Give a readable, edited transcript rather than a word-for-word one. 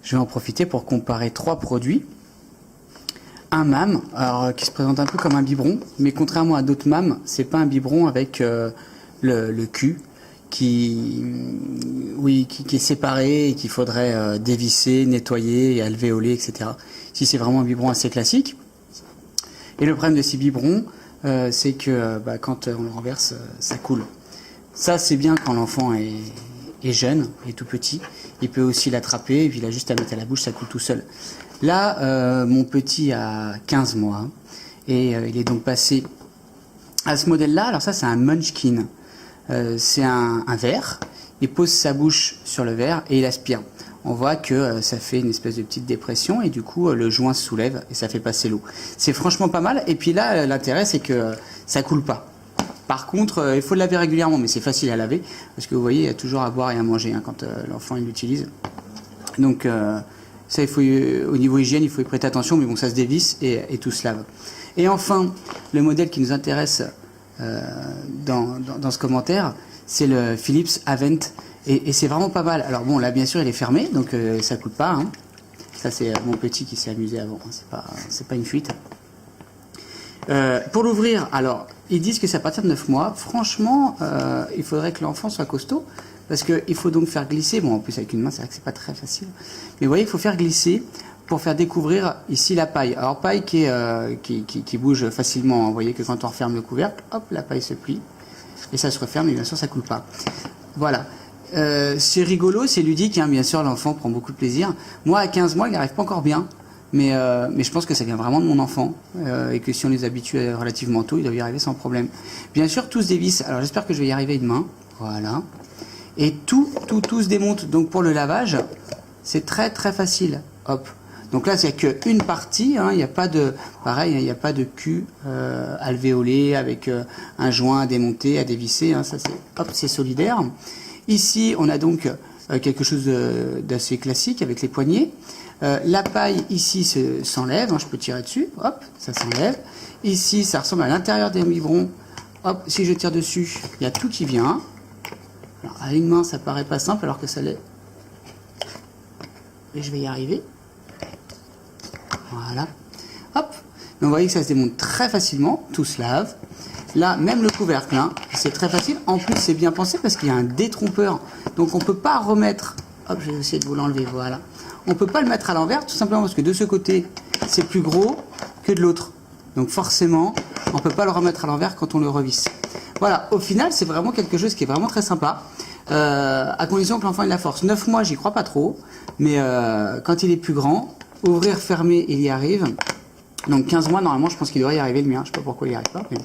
je vais en profiter pour comparer 3 produits. Un MAM, alors, qui se présente un peu comme un biberon, mais contrairement à d'autres MAM, c'est pas un biberon avec le cul qui est séparé et qu'il faudrait dévisser, nettoyer, alvéoler, etc. Ici, c'est vraiment un biberon assez classique. Et le problème de ces biberons, c'est que quand on le renverse, ça coule. Ça, c'est bien quand l'enfant est jeune, est tout petit. Il peut aussi l'attraper, et puis il a juste à mettre à la bouche, ça coule tout seul. Là, mon petit a 15 mois, et il est donc passé à ce modèle-là. Alors ça, c'est un Munchkin. C'est un verre. Il pose sa bouche sur le verre et il aspire. On voit que ça fait une espèce de petite dépression et du coup le joint se soulève et ça fait passer l'eau. C'est franchement pas mal. Et puis là, l'intérêt, c'est que ça coule pas. Par contre, il faut le laver régulièrement, mais c'est facile à laver parce que vous voyez, il y a toujours à boire et à manger quand l'enfant l'utilise. Donc ça, il faut, au niveau hygiène, il faut y prêter attention, mais bon, ça se dévisse et tout se lave. Et enfin, le modèle qui nous intéresse dans ce commentaire, c'est le Philips Avent. Et c'est vraiment pas mal. Alors bon, là bien sûr il est fermé, donc ça coûte pas. Hein. Ça c'est mon petit qui s'est amusé avant. Hein. C'est pas une fuite. Pour l'ouvrir, alors ils disent que c'est à partir de 9 mois. Franchement, il faudrait que l'enfant soit costaud, parce qu'il faut donc faire glisser. Bon, en plus avec une main, c'est vrai que c'est pas très facile. Mais vous voyez, il faut faire glisser pour faire découvrir ici la paille. Alors paille qui bouge facilement. Vous voyez que quand on referme le couvercle, hop, la paille se plie et ça se referme. Et bien sûr, ça coule pas. Voilà. C'est rigolo, c'est ludique, hein, bien sûr, l'enfant prend beaucoup de plaisir. Moi, à 15 mois, il n'arrive pas encore bien, mais je pense que ça vient vraiment de mon enfant, et que si on les habitue relativement tôt, il doit y arriver sans problème. Bien sûr, tout se dévisse, alors j'espère que je vais y arriver demain, voilà. Et tout se démonte, donc pour le lavage, c'est très très facile, hop. Donc là, c'est qu'une partie, hein, il n'y a pas de, pareil, il n'y a pas de cul alvéolé avec un joint à démonter, à dévisser, hein, ça c'est, hop, c'est solidaire. Ici, on a donc quelque chose d'assez classique avec les poignées. La paille, ici, s'enlève. Hein, je peux tirer dessus. Hop, ça s'enlève. Ici, ça ressemble à l'intérieur des biberons. Hop, si je tire dessus, il y a tout qui vient. Alors, à une main, ça paraît pas simple, alors que ça l'est. Et je vais y arriver. Voilà. Hop. Donc, vous voyez que ça se démonte très facilement. Tout se lave. Là, même le couvercle, hein, c'est très facile. En plus, c'est bien pensé parce qu'il y a un détrompeur. Donc, on ne peut pas remettre... Hop, je vais essayer de vous l'enlever, voilà. On ne peut pas le mettre à l'envers, tout simplement parce que de ce côté, c'est plus gros que de l'autre. Donc, forcément, on ne peut pas le remettre à l'envers quand on le revisse. Voilà, au final, c'est vraiment quelque chose qui est vraiment très sympa. À condition que l'enfant ait la force. 9 mois, j'y crois pas trop. Mais quand il est plus grand, ouvrir, fermer, il y arrive. Donc, 15 mois, normalement, je pense qu'il devrait y arriver, le mien. Je ne sais pas pourquoi il n'y arrive pas. Mais...